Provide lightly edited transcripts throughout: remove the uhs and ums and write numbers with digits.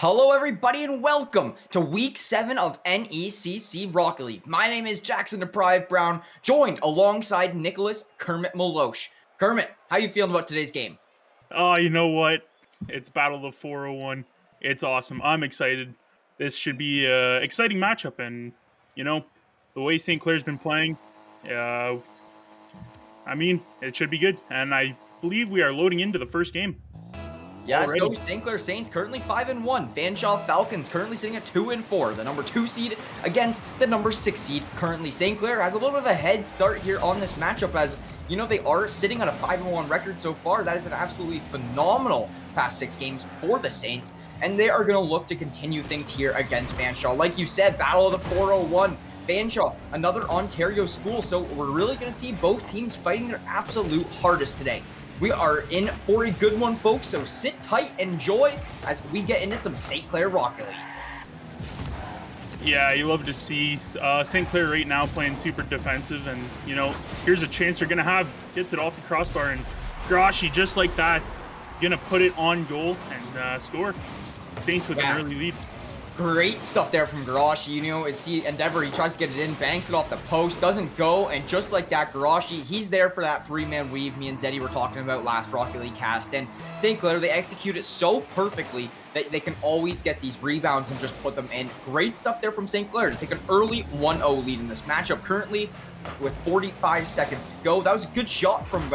Hello everybody and welcome to week 7 of NECC Rocket League. My name is Jackson Deprived Brown, joined alongside Nicholas Kermit Molosh. Kermit, how you feeling about today's game? Oh, you know what? It's Battle of the 401. It's awesome. I'm excited. This should be a exciting matchup, and you know the way St. Clair's been playing. Uh, it should be good, and I believe we are loading into the first game Yeah, so already. St. Clair Saints currently 5-1. Fanshawe Falcons currently sitting at 2-4. The number 2 seed against the number 6 seed. Currently, St. Clair has a little bit of a head start here on this matchup as, you know, they are sitting on a 5-1 record so far. That is an absolutely phenomenal past 6 games for the Saints. And they are going to look to continue things here against Fanshawe. Like you said, Battle of the 401. Fanshawe, another Ontario school. So we're really going to see both teams fighting their absolute hardest today. We are in for a good one, folks, so sit tight, enjoy, as we get into some St. Clair Rocket League. Yeah, you love to see St. Clair right now playing super defensive, and you know here's a chance they're gonna have. Gets it off the crossbar, and Garashi just like that, gonna put it on goal and score. Saints with an early lead. Great stuff there from Garashi. You know, as he tries to get it in, banks it off the post, doesn't go, and just like that, Garashi, he's there for that three-man weave me and Zeddy were talking about last Rocket League cast. And St. Clair, they execute it so perfectly that they can always get these rebounds and just put them in. Great stuff there from St. Clair to take an early 1-0 lead in this matchup. Currently, with 45 seconds to go, that was a good shot from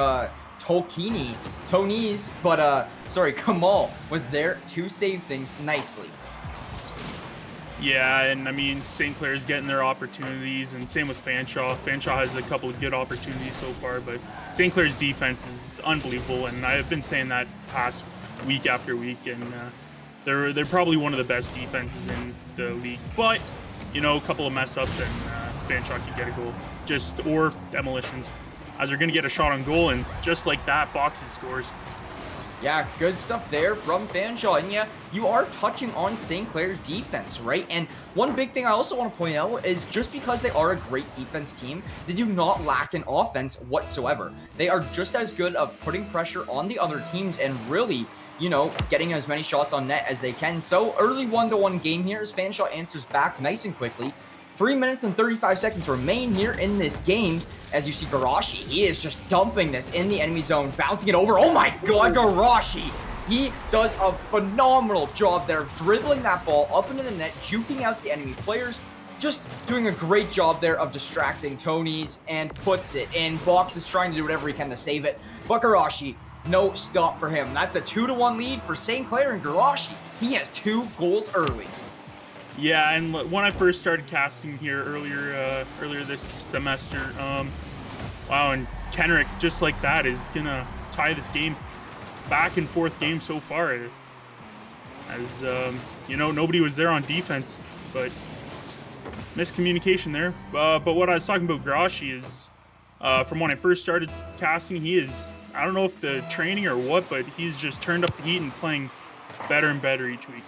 Tony's, but Kamal was there to save things nicely. Yeah, and I mean, St. Clair's getting their opportunities, and same with Fanshawe. Fanshawe has a couple of good opportunities so far, but St. Clair's defense is unbelievable, and I've been saying that past week after week, and they're probably one of the best defenses in the league. But, you know, a couple of mess-ups, and Fanshawe can get a goal, or demolitions, as they're going to get a shot on goal, and just like that, Boxes scores. Yeah, good stuff there from Fanshawe. And yeah, you are touching on St. Clair's defense, right? And one big thing I also want to point out is just because they are a great defense team, they do not lack in offense whatsoever. They are just as good of putting pressure on the other teams and really, you know, getting as many shots on net as they can. So early 1-1 game here as Fanshawe answers back nice and quickly. 3 minutes and 35 seconds remain here in this game. As you see Garashi, he is just dumping this in the enemy zone, bouncing it over. Oh my god, Garashi! He does a phenomenal job there, dribbling that ball up into the net, juking out the enemy players. Just doing a great job there of distracting Tony's and puts it in. Box is trying to do whatever he can to save it. But Garashi, no stop for him. That's a 2-1 lead for St. Clair, and Garashi, he has 2 goals early. Yeah, and when I first started casting here earlier this semester, wow, and Kenrick just like that is gonna tie this game, back and forth game so far. As you know, nobody was there on defense, but miscommunication there. But what I was talking about Garashi is, from when I first started casting, he is, I don't know if the training or what, but he's just turned up the heat and playing better and better each week.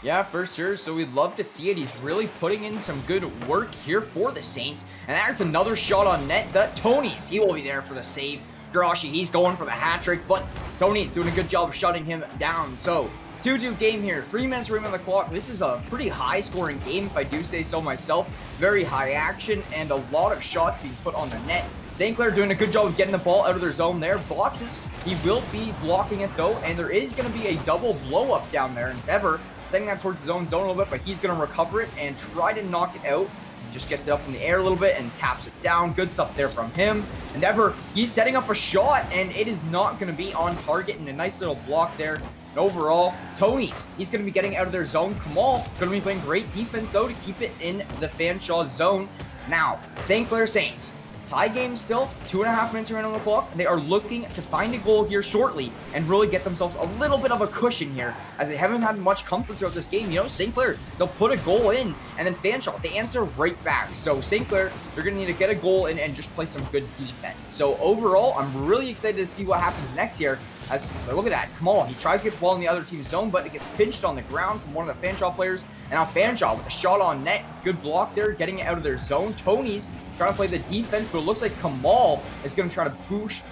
Yeah, for sure. So we'd love to see it. He's really putting in some good work here for the Saints. And that's another shot on net that Tony's. He will be there for the save. Garashi, he's going for the hat trick, but Tony's doing a good job of shutting him down. So 2-2 game here. 3 minutes remaining on the clock. This is a pretty high scoring game, if I do say so myself. Very high action and a lot of shots being put on the net. St. Clair doing a good job of getting the ball out of their zone there. Boxes, he will be blocking it though, and there is going to be a double blow up down there. Endeavor sending that towards his own zone a little bit, but he's going to recover it and try to knock it out. He just gets it up in the air a little bit and taps it down. Good stuff there from him. Endeavor, he's setting up a shot, and it is not going to be on target, and a nice little block there. And overall, Tony's, he's going to be getting out of their zone. Kamal going to be playing great defense, though, to keep it in the Fanshawe zone. Now, St. Clair Saints, tie game still, 2.5 minutes remaining on the clock. They are looking to find a goal here shortly and really get themselves a little bit of a cushion here, as they haven't had much comfort throughout this game. You know, St. Clair, they'll put a goal in, and then Fanshawe, they answer right back. So St. Clair, they're going to need to get a goal in and just play some good defense. So overall, I'm really excited to see what happens next here. As look at that, Kamal, he tries to get the ball in the other team's zone, but it gets pinched on the ground from one of the Fanshawe players. And now Fanshawe with a shot on net, good block there, getting it out of their zone. Tony's trying to play the defense, but it looks like Kamal is going to try to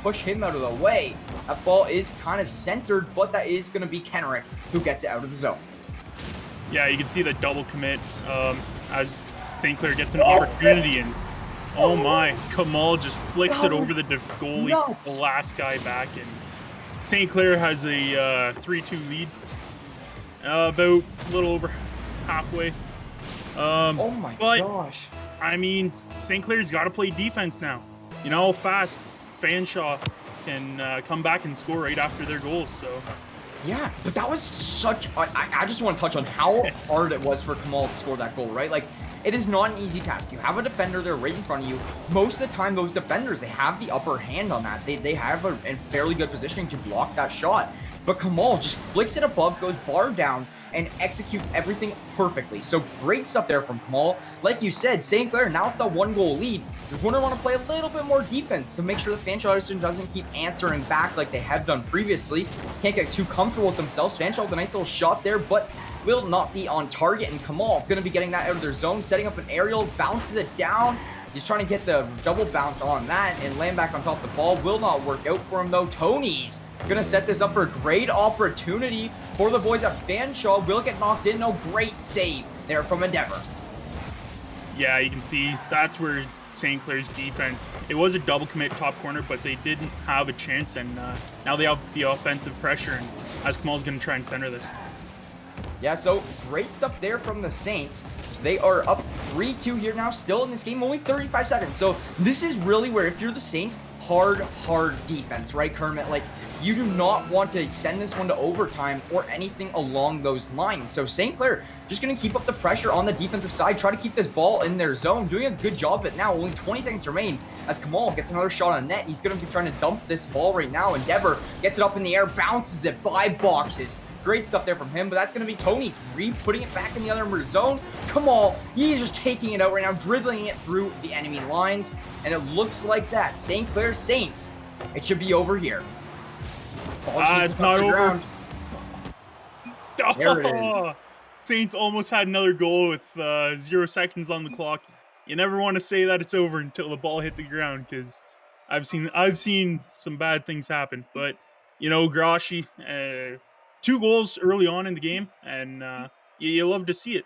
push him out of the way. That ball is kind of centered, but that is going to be Kenrick who gets it out of the zone. Yeah, you can see the double commit as St. Clair gets an opportunity, and oh my, Kamal just flicks it over the goalie, the last guy back, and St. Clair has a 3-2 lead, about a little over halfway. Oh my gosh. I mean, St. Clair's got to play defense now. You know how fast Fanshawe can come back and score right after their goals, so... Yeah, but that was such... I just want to touch on how hard it was for Kamal to score that goal, right? Like, it is not an easy task. You have a defender there right in front of you. Most of the time, those defenders, they have the upper hand on that. They have a fairly good positioning to block that shot. But Kamal just flicks it above, goes bar down, and executes everything perfectly. So great stuff there from Kamal. Like you said, St. Clair now with the 1-goal lead, you're going to want to play a little bit more defense to make sure that Fanshawe doesn't keep answering back like they have done previously. Can't get too comfortable with themselves. Fanshawe with a nice little shot there, but will not be on target. And Kamal going to be getting that out of their zone, setting up an aerial, bounces it down. He's trying to get the double bounce on that and land back on top of the ball. Will not work out for him though. Tony's gonna set this up for a great opportunity for the boys at Fanshawe. Will get knocked in. No, great save there from Endeavor. Yeah, you can see that's where St. Clair's defense, it was a double commit top corner, but they didn't have a chance, and now they have the offensive pressure, and as Kamal's gonna try and center this. Yeah, so great stuff there from the Saints. They are up 3-2 here now, still in this game, only 35 seconds. So this is really where, if you're the Saints, hard defense, right, Kermit? Like, you do not want to send this one to overtime or anything along those lines. So St. Clair just going to keep up the pressure on the defensive side, try to keep this ball in their zone, doing a good job of it now. Only 20 seconds remain as Kamal gets another shot on net. He's going to be trying to dump this ball right now. Endeavor gets it up in the air, bounces it by boxes. Great stuff there from him, but that's going to be Tony's putting it back in the other zone. Kamal, he's just taking it out right now, dribbling it through the enemy lines, and it looks like that. St. Clair Saints, it should be over here. It's not over. There it is. Saints almost had another goal with 0 seconds on the clock. You never want to say that it's over until the ball hit the ground, because I've seen some bad things happen. But you know, Grashi, 2 goals early on in the game, and you love to see it.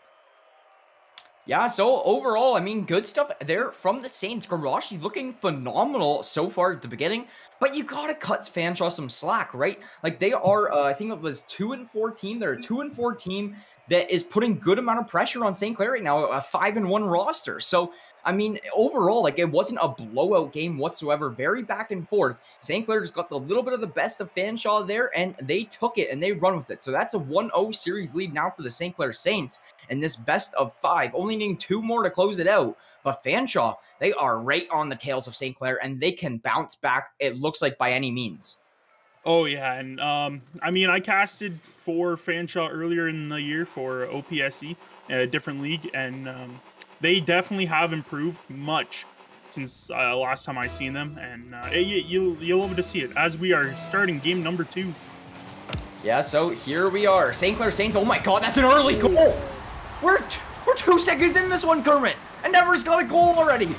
Yeah, so overall, I mean, good stuff there from the Saints. Garashi looking phenomenal so far at the beginning, but you gotta cut Fanshawe some slack, right? Like, they are, I think it was 2-4 team. They're a 2-4 team that is putting good amount of pressure on St. Clair right now, a 5-1 roster. So, I mean, overall, like, it wasn't a blowout game whatsoever. Very back and forth. St. Clair just got the little bit of the best of Fanshawe there, and they took it, and they run with it. So that's a 1-0 series lead now for the St. Clair Saints in this best of 5. Only needing 2 more to close it out. But Fanshawe, they are right on the tails of St. Clair, and they can bounce back, it looks like, by any means. Oh, yeah, and I mean, I casted for Fanshawe earlier in the year for OPSE, a different league, and they definitely have improved much since last time I seen them, and you'll love to see it as we are starting game number 2. Yeah, so here we are. St. Clair Saints, oh my god, that's an early goal! We're 2 seconds in this one, Kermit! Endeavor's got a goal already!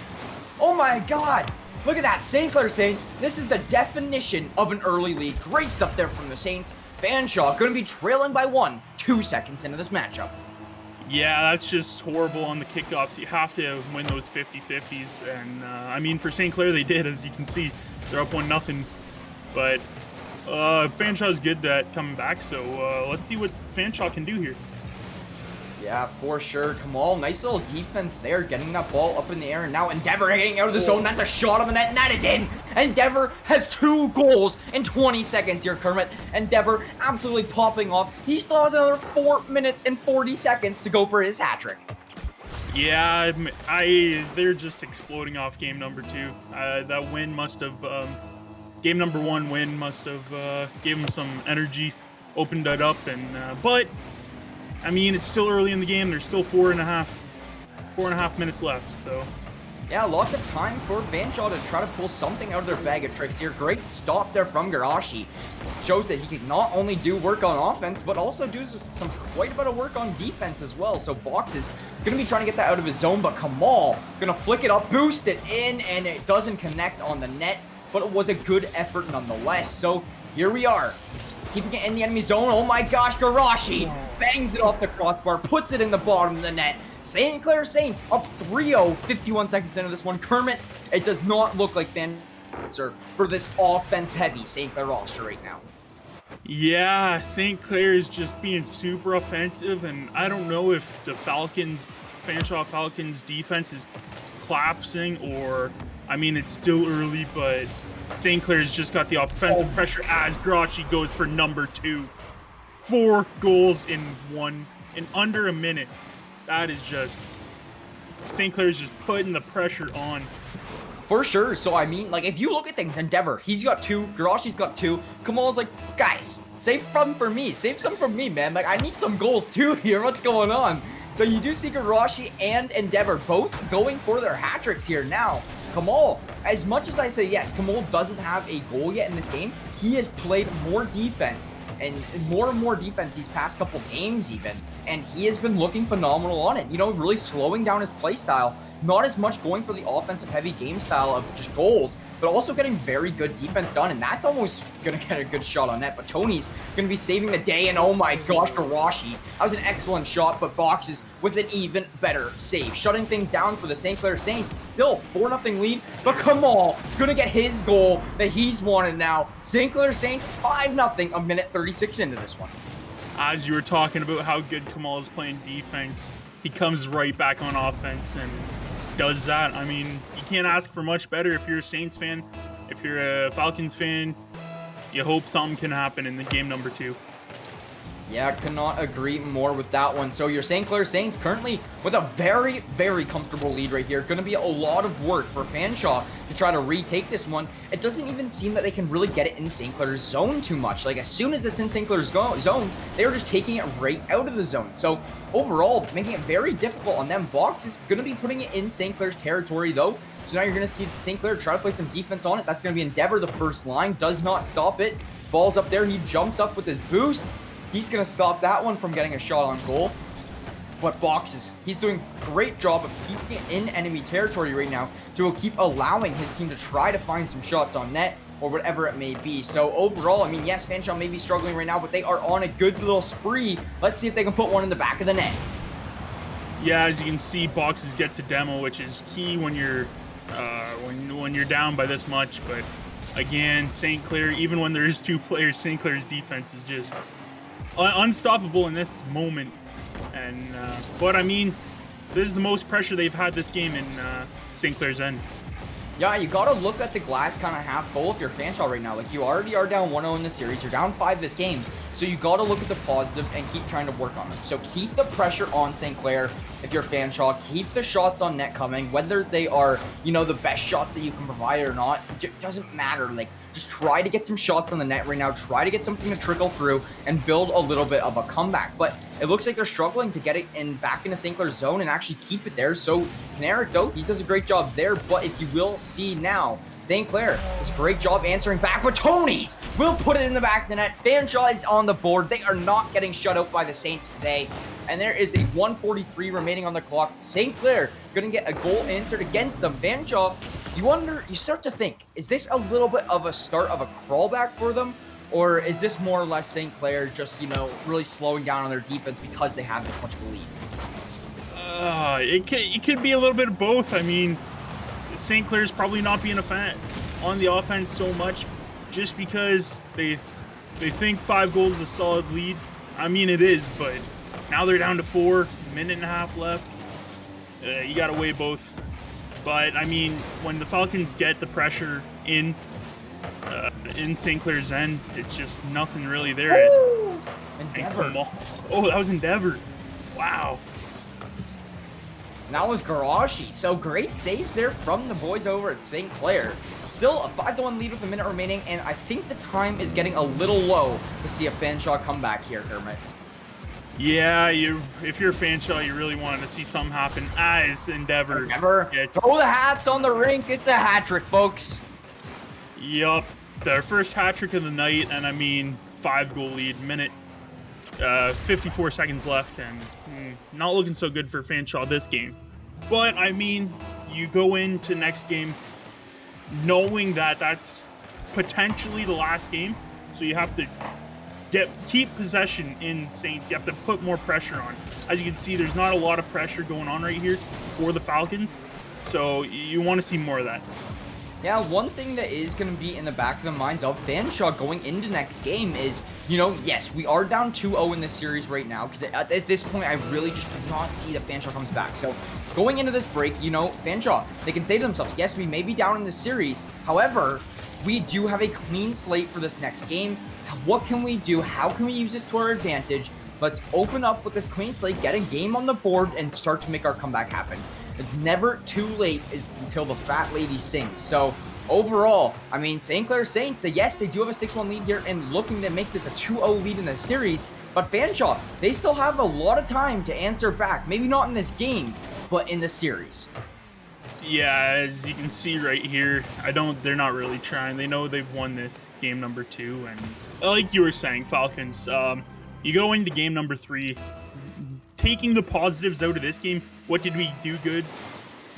Oh my god! Look at that, St. Clair Saints. This is the definition of an early lead. Great stuff there from the Saints. Fanshawe going to be trailing by 1, 2 seconds into this matchup. Yeah, that's just horrible on the kickoffs. You have to win those 50-50s. And, I mean, for St. Clair, they did, as you can see. They're up 1-0. But Fanshawe's good at coming back, so let's see what Fanshawe can do here. Yeah, for sure. Kamal, nice little defense there, getting that ball up in the air. And now Endeavor getting out of the zone. That's a shot on the net, and that is in. Endeavor has 2 goals in 20 seconds here, Kermit. Endeavor absolutely popping off. He still has another 4 minutes and 40 seconds to go for his hat trick. Yeah, they're just exploding off game number 2. That win must have, game number 1 win must have gave them some energy, opened it up, and but. I mean, it's still early in the game. There's still 4.5 minutes left, so. Yeah, lots of time for Fanshawe to try to pull something out of their bag of tricks here. Great stop there from Garashi. It shows that he can not only do work on offense, but also do some quite a bit of work on defense as well. So Box is going to be trying to get that out of his zone, but Kamal going to flick it up, boost it in, and it doesn't connect on the net, but it was a good effort nonetheless. So here we are. keeping it in the enemy zone. Oh my gosh, Garashi bangs it off the crossbar, puts it in the bottom of the net. St. Clair Saints up 3-0, 51 seconds into this one. Kermit, it does not look like answer for this offense-heavy St. Clair roster right now. Yeah, St. Clair is just being super offensive, and I don't know if the Fanshawe Falcons defense is collapsing, or, I mean, it's still early, but St. Clair's just got the offensive pressure as Garashi goes for number 2. 4 goals in under a minute. That is just, St. Clair's just putting the pressure on. For sure. So, I mean, like, if you look at things, Endeavor, he's got 2, Garashi's got 2. Kamal's like, guys, save some for me. Save some for me, man. Like, I need some goals too here. What's going on? So, you do see Garashi and Endeavor both going for their hat tricks here. Now, Kamal, as much as I say, yes, Kamal doesn't have a goal yet in this game, he has played more defense and more defense these past couple games even, and he has been looking phenomenal on it. You know, really slowing down his play style. Not as much going for the offensive heavy game style of just goals, but also getting very good defense done, and that's almost going to get a good shot on net. But Tony's going to be saving the day, and oh my gosh, Garashi. That was an excellent shot, but Boxes with an even better save. Shutting things down for the St. Clair Saints. Still 4-0 lead, but Kamal going to get his goal that he's wanted now. St. Clair Saints 5-0, a minute 36 into this one. As you were talking about how good Kamal is playing defense, he comes right back on offense and does that. I mean, you can't ask for much better if you're a Saints fan. If you're a Falcons fan, you hope something can happen in the game number 2. Yeah, cannot agree more with that one. So your St. Clair Saints currently with a very, very comfortable lead right here. Going to be a lot of work for Fanshawe to try to retake this one. It doesn't even seem that they can really get it in St. Clair's zone too much. Like, as soon as it's in St. Clair's zone, they're just taking it right out of the zone. So overall, making it very difficult on them. Box is going to be putting it in St. Clair's territory though. So now you're going to see St. Clair try to play some defense on it. That's going to be Endeavor, the first line. Does not stop it. Ball's up there. He jumps up with his boost. He's going to stop that one from getting a shot on goal. But Boxes, he's doing a great job of keeping it in enemy territory right now to keep allowing his team to try to find some shots on net or whatever it may be. So overall, I mean, yes, Fanshawe may be struggling right now, but they are on a good little spree. Let's see if they can put one in the back of the net. Yeah, as you can see, Boxes gets a demo, which is key when you're when you're down by this much. But again, St. Clair, even when there's 2 players, St. Clair's defense is just unstoppable in this moment. And but I mean, this is the most pressure they've had this game in St. Clair's end. Yeah, you gotta look at the glass kind of half full if you're Fanshawe right now. Like, you already are down 1-0 in the series. You're down 5 this game. So you gotta look at the positives and keep trying to work on them. So keep the pressure on St. Clair if you're Fanshawe. Keep the shots on net coming. Whether they are, you know, the best shots that you can provide or not, it doesn't matter. Like, just try to get some shots on the net right now. Try to get something to trickle through and build a little bit of a comeback. But it looks like they're struggling to get it back into St. Clair's zone and actually keep it there. So Eric, though, he does a great job there. But if you will see now, St. Clair does a great job answering back, but Tony's will put it in the back of the net. Fanshawe is on the board. They are not getting shut out by the Saints today. And there is a 1:43 remaining on the clock. St. Clair going to get a goal answered against them. Fanshawe, you start to think, is this a little bit of a start of a crawlback for them? Or is this more or less St. Clair just, you know, really slowing down on their defense because they have this much of a lead? It could be a little bit of both. I mean, St. Clair's probably not being a fan on the offense so much just because they think 5 goals is a solid lead. I mean, it is, but now they're down to 4, minute and a half left. You got to weigh both. But, I mean, when the Falcons get the pressure in St. Clair's end, it's just nothing really there. Endeavor. Oh, that was Endeavor. Wow. And that was Garashi. So great saves there from the boys over at St. Clair. Still a 5-1 lead with a minute remaining, and I think the time is getting a little low to see a Fanshawe come back here, Kermit. Yeah, if you're a Fanshawe, you really wanted to see something happen as Endeavor. Throw the hats on the rink. It's a hat trick, folks. Yup. Their first hat trick of the night, and I mean, 5-goal lead, minute 54 seconds left, and not looking so good for Fanshawe this game. But, I mean, you go into next game knowing that that's potentially the last game, so you have to keep possession in Saints. You have to put more pressure on. As you can see, there's not a lot of pressure going on right here for the Falcons. So you want to see more of that. Yeah, one thing that is going to be in the back of the minds of Fanshawe going into next game is, you know, yes, we are down 2-0 in this series right now, because at this point, I really just do not see that Fanshawe comes back. So going into this break, you know, Fanshawe, they can say to themselves, yes, we may be down in this series. However, we do have a clean slate for this next game. What can we do? How can we use this to our advantage? Let's open up with this clean slate, get a game on the board, and start to make our comeback happen. It's never too late until the fat lady sings. So overall, I mean, St. Clair Saints, yes, they do have a 6-1 lead here and looking to make this a 2-0 lead in the series. But Fanshawe, they still have a lot of time to answer back. Maybe not in this game, but in the series. Yeah, as you can see right here, they're not really trying. They know they've won this game number 2. And like you were saying, Falcons, you go into game number 3, taking the positives out of this game. What did we do good?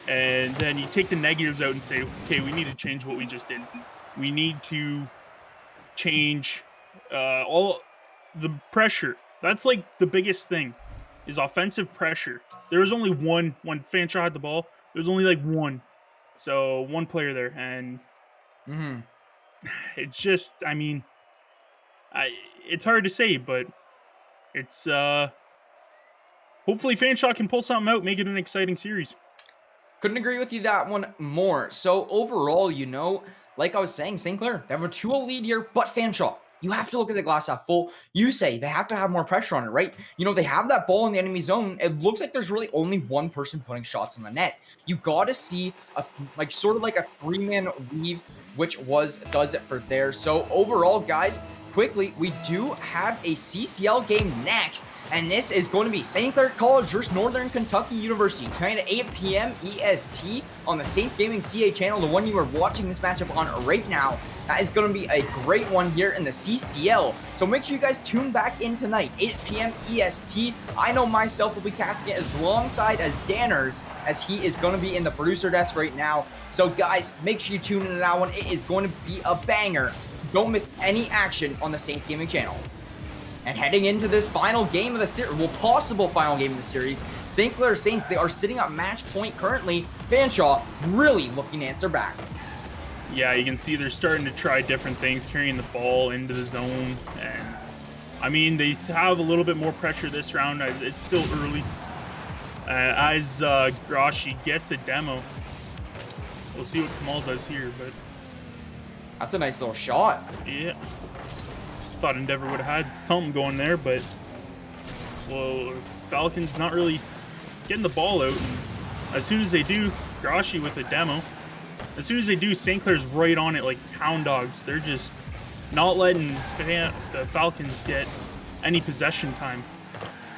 And then you take the negatives out and say, okay, we need to change what we just did. We need to change all the pressure. That's like the biggest thing is offensive pressure. There was only one when Fanshawe had the ball. There was only like one. So one player there. And it's just, I mean, it's hard to say, but it's hopefully Fanshawe can pull something out, make it an exciting series. Couldn't agree with you that one more. So overall, you know, like I was saying, St. Clair, they have a 2-0 lead here, but Fanshawe, you have to look at the glass half full. You say they have to have more pressure on it, right? You know, they have that ball in the enemy zone. It looks like there's really only one person putting shots in the net. You got to see sort of like a 3-man weave, which does it for there. So overall, guys, quickly, we do have a CCL game next. And this is going to be St. Clair College versus Northern Kentucky University. Tonight at 8 p.m. EST on the Saints Gaming CA channel, the one you are watching this matchup on right now. That is going to be a great one here in the CCL. So make sure you guys tune back in tonight, 8 p.m. EST. I know myself will be casting it alongside as Danners, as he is going to be in the producer desk right now. So guys, make sure you tune into that one. It is going to be a banger. Don't miss any action on the Saints Gaming channel. And heading into this final game of the series, well, possible final game of the series, St. Clair Saints, they are sitting at match point currently. Fanshawe really looking to answer back. Yeah, you can see they're starting to try different things, carrying the ball into the zone. And I mean, they have a little bit more pressure this round. It's still early. As Grashi gets a demo. We'll see what Kamal does here, but that's a nice little shot. Yeah. Thought Endeavor would have had something going there, but well, Falcons not really getting the ball out. And as soon as they do, Grashi with a demo. As soon as they do, St. Clair's right on it like hound dogs. They're just not letting the Falcons get any possession time.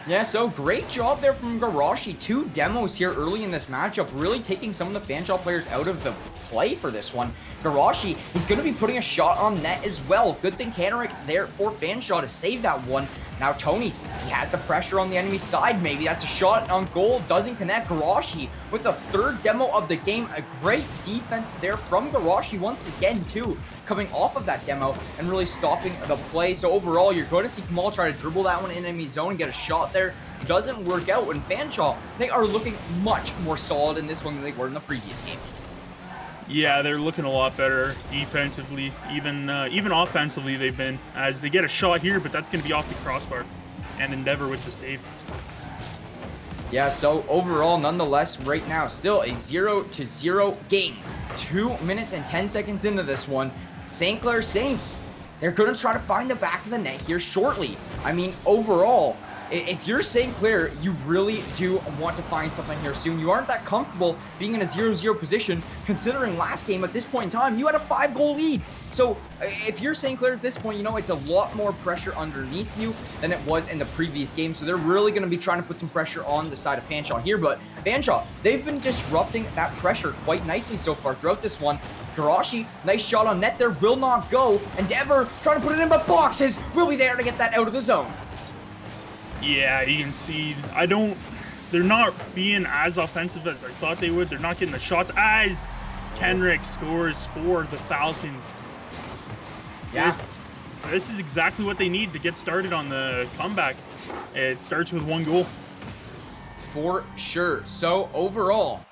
Yeah, so great job there from Garashi. 2 demos here early in this matchup, really taking some of the Fanshawe players out of the play for this one. Garashi is going to be putting a shot on net as well. Good thing Kenrick there for Fanshawe to save that one. Now Tony's, he has the pressure on the enemy side. Maybe that's a shot on goal. Doesn't connect. Garashi with the 3rd demo of the game. A great defense there from Garashi once again too, coming off of that demo and really stopping the play. So overall, you're going to see Kamal try to dribble that one in enemy zone and get a shot there. Doesn't work out. And Fanshawe, they are looking much more solid in this one than they were in the previous game. Yeah, they're looking a lot better defensively, even offensively they've been, as they get a shot here, but that's going to be off the crossbar, and Endeavor with the save. Yeah, so overall, nonetheless, right now, still a 0-0 game. 2 minutes and 10 seconds into this one. St. Clair Saints, they're going to try to find the back of the net here shortly. I mean, overall, if you're St. Clair, you really do want to find something here soon. You aren't that comfortable being in a 0-0 position, considering last game at this point in time, you had a 5-goal lead. So if you're St. Clair at this point, you know it's a lot more pressure underneath you than it was in the previous game. So they're really going to be trying to put some pressure on the side of Fanshawe here. But Fanshawe, they've been disrupting that pressure quite nicely so far throughout this one. Garashi, nice shot on net there, will not go. Endeavor trying to put it in, but boxes will be there to get that out of the zone. Yeah, you can see, they're not being as offensive as I thought they would. They're not getting the shots as Kenrick scores for the Falcons. Yeah. this is exactly what they need to get started on the comeback. It starts with 1 goal. For sure. So overall,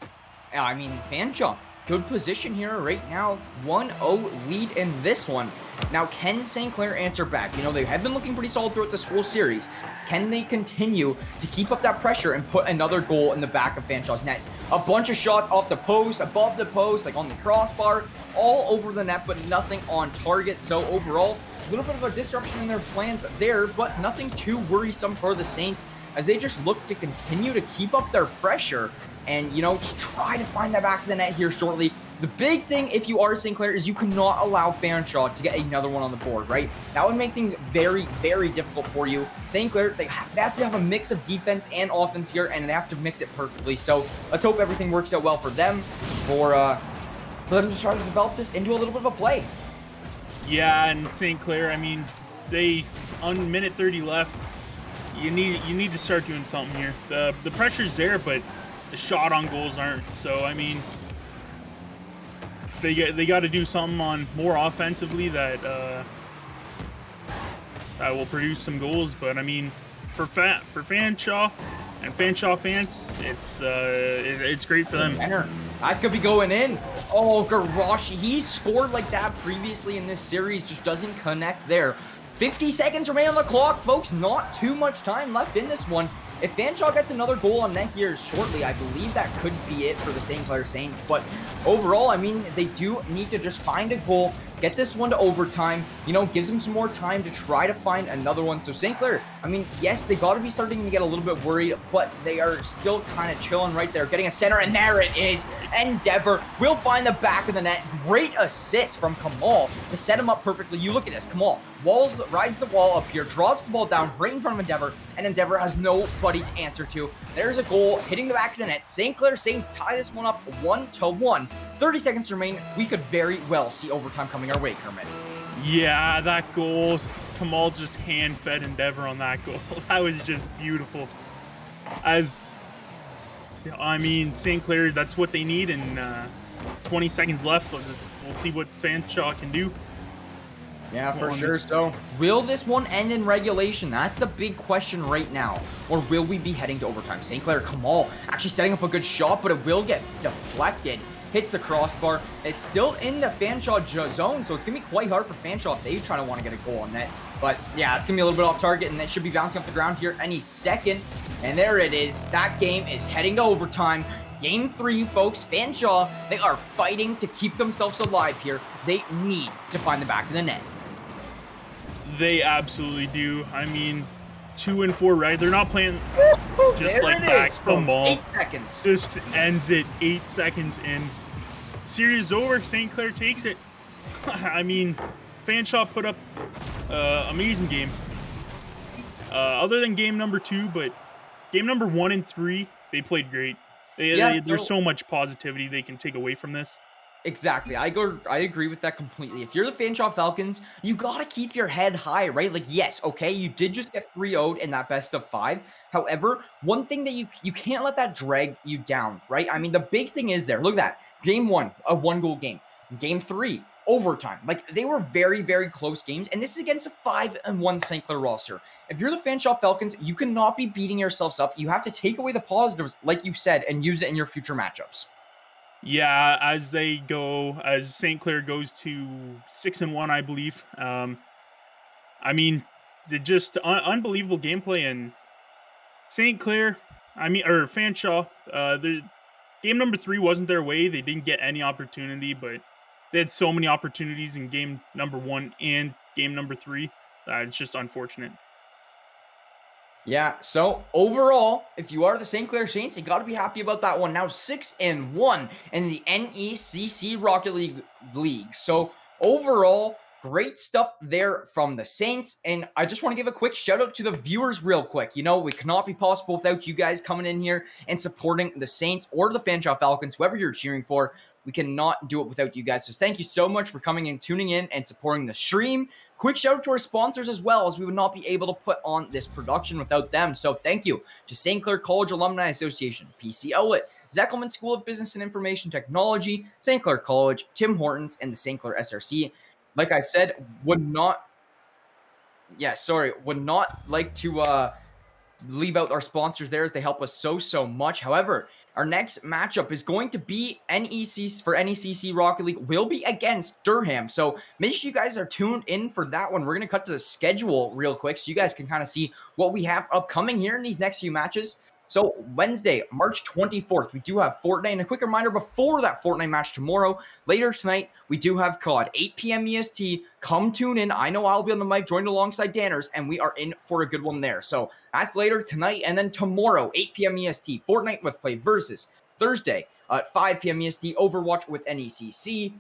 I mean, Fanshawe, good position here right now. 1-0 lead in this one. Now, can St. Clair answer back? You know, they have been looking pretty solid throughout the school series. Can they continue to keep up that pressure and put another goal in the back of Fanshawe's net? A bunch of shots off the post, above the post, like on the crossbar, all over the net, but nothing on target. So overall, a little bit of a disruption in their plans there, but nothing too worrisome for the Saints, as they just look to continue to keep up their pressure and, you know, just try to find that back of the net here shortly. The big thing, if you are St. Clair, is you cannot allow Fanshawe to get another one on the board, right? That would make things very, very difficult for you. St. Clair, they have to have a mix of defense and offense here, and they have to mix it perfectly. So let's hope everything works out well for them, for them to try to develop this into a little bit of a play. Yeah, and St. Clair, I mean, they, on minute 30 left, you need to start doing something here. The pressure's there, but the shot on goals aren't. So I mean, they got to do something on more offensively that that will produce some goals. But I mean, for Fanshawe and Fanshawe fans, it's great for them. That could be going in. Oh, Garashi, he scored like that previously in this series, just doesn't connect there. 50 seconds remain on the clock, folks. Not too much time left in this one. If Fanshawe gets another goal on net here shortly, I believe that could be it for the St. Clair Saints. But overall, I mean, they do need to just find a goal, get this one to overtime, you know, gives them some more time to try to find another one. So St. Clair, I mean, yes, they got to be starting to get a little bit worried, but they are still kind of chilling right there, getting a center, and there it is. Endeavor will find the back of the net. Great assist from Kamal to set him up perfectly. You look at this, Kamal rides the wall up here, drops the ball down right in front of Endeavor, and Endeavor has nobody to answer to. There's a goal hitting the back of the net. St. Clair Saints tie this one up 1-1. 30 seconds remain. We could very well see overtime coming our way, Kermit. Yeah, that goal, Kamal just hand-fed Endeavor on that goal. That was just beautiful. I mean, St. Clair, that's what they need, and 20 seconds left. We'll see what Fanshawe can do. Yeah, for sure. So, will this one end in regulation? That's the big question right now. Or will we be heading to overtime? St. Clair, Kamal actually setting up a good shot, but it will get deflected. Hits the crossbar. It's still in the Fanshawe zone, so it's going to be quite hard for Fanshawe if they try to want to get a goal on net. But, yeah, it's going to be a little bit off target, and it should be bouncing off the ground here any second. And there it is. That game is heading to overtime. Game 3, folks. Fanshawe, they are fighting to keep themselves alive here. They need to find the back of the net. They absolutely do. I mean, 2 and 4, right? They're not playing just like back. Come on. 8 seconds. Just ends it 8 seconds in. Series over. St. Clair takes it. I mean, Fanshawe put up amazing game. Other than game number 2, but game number 1 and 3, they played great. There's so much positivity they can take away from this. Exactly. I agree with that completely. If you're the Fanshawe Falcons, you got to keep your head high, right? Like, yes, okay, you did just get 3-0'd in that best of 5. However, one thing that you can't let that drag you down, right? I mean, the big thing is there. Look at that. Game 1, a 1-goal game. Game 3, overtime. Like, they were very, very close games, and this is against a 5-1 St. Clair roster. If you're the Fanshawe Falcons, you cannot be beating yourselves up. You have to take away the positives, like you said, and use it in your future matchups. Yeah, as St. Clair goes to 6-1, I believe. I mean, just unbelievable gameplay, and St. Clair, or Fanshawe, game number 3 wasn't their way. They didn't get any opportunity, but they had so many opportunities in game number 1 and game number 3. It's just unfortunate. Yeah, so overall, if you are the St. Clair Saints, you got to be happy about that one. Now 6-1 in the NECC Rocket League. So overall, great stuff there from the Saints. And I just want to give a quick shout out to the viewers real quick. You know, it cannot be possible without you guys coming in here and supporting the Saints or the Fanshawe Falcons, whoever you're cheering for. We cannot do it without you guys. So thank you so much for coming in, tuning in, and supporting the stream. Quick shout out to our sponsors as well, as we would not be able to put on this production without them. So thank you to St. Clair College Alumni Association, PC Outlet, Zeckelman School of Business and Information Technology, St. Clair College, Tim Hortons, and the St. Clair SRC. Like I said, would not Yeah, sorry, would not like to leave out our sponsors there as they help us so much. However, our next matchup is going to be NECC for NECC Rocket League will be against Durham. So make sure you guys are tuned in for that one. We're going to cut to the schedule real quick so you guys can kind of see what we have upcoming here in these next few matches. So Wednesday, March 24th, we do have Fortnite. And a quick reminder before that Fortnite match tomorrow, later tonight, we do have COD, 8 p.m. EST. Come tune in. I know I'll be on the mic joined alongside Danners, and we are in for a good one there. So that's later tonight. And then tomorrow, 8 p.m. EST, Fortnite with Play versus Thursday at 5 p.m. EST, Overwatch with NECC.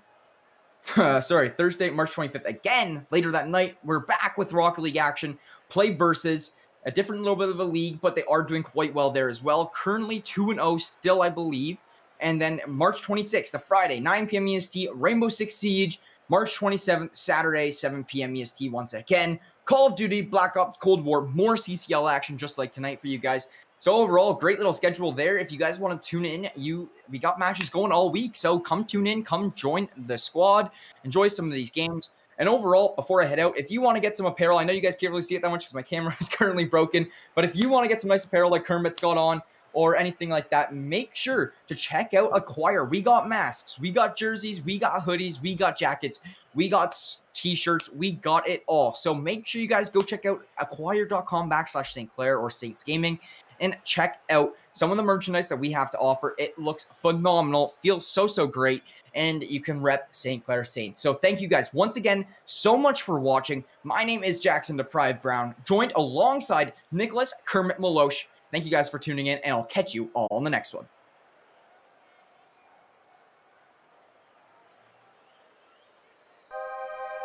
Thursday, March 25th. Again, later that night, we're back with Rocket League action. Play versus a different little bit of a league, but they are doing quite well there as well. Currently 2-0 still, I believe. And then March 26th, the Friday, 9 p.m. EST, Rainbow Six Siege. March 27th, Saturday, 7 p.m. EST once again. Call of Duty, Black Ops, Cold War, more CCL action just like tonight for you guys. So overall, great little schedule there. If you guys want to tune in, we got matches going all week. So come tune in, come join the squad, enjoy some of these games. And overall, before I head out, if you want to get some apparel, I know you guys can't really see it that much because my camera is currently broken. But if you want to get some nice apparel like Kermit's got on or anything like that, make sure to check out Acquire. We got masks, we got jerseys, we got hoodies, we got jackets, we got t-shirts, we got it all. So make sure you guys go check out acquire.com/St. Clair or Saints Gaming and check out some of the merchandise that we have to offer. It looks phenomenal, feels so great, and you can rep St. Clair Saints. So thank you guys once again so much for watching. My name is Jackson Deprived Brown, joined alongside Nicholas Kermit Malosh. Thank you guys for tuning in, and I'll catch you all on the next one.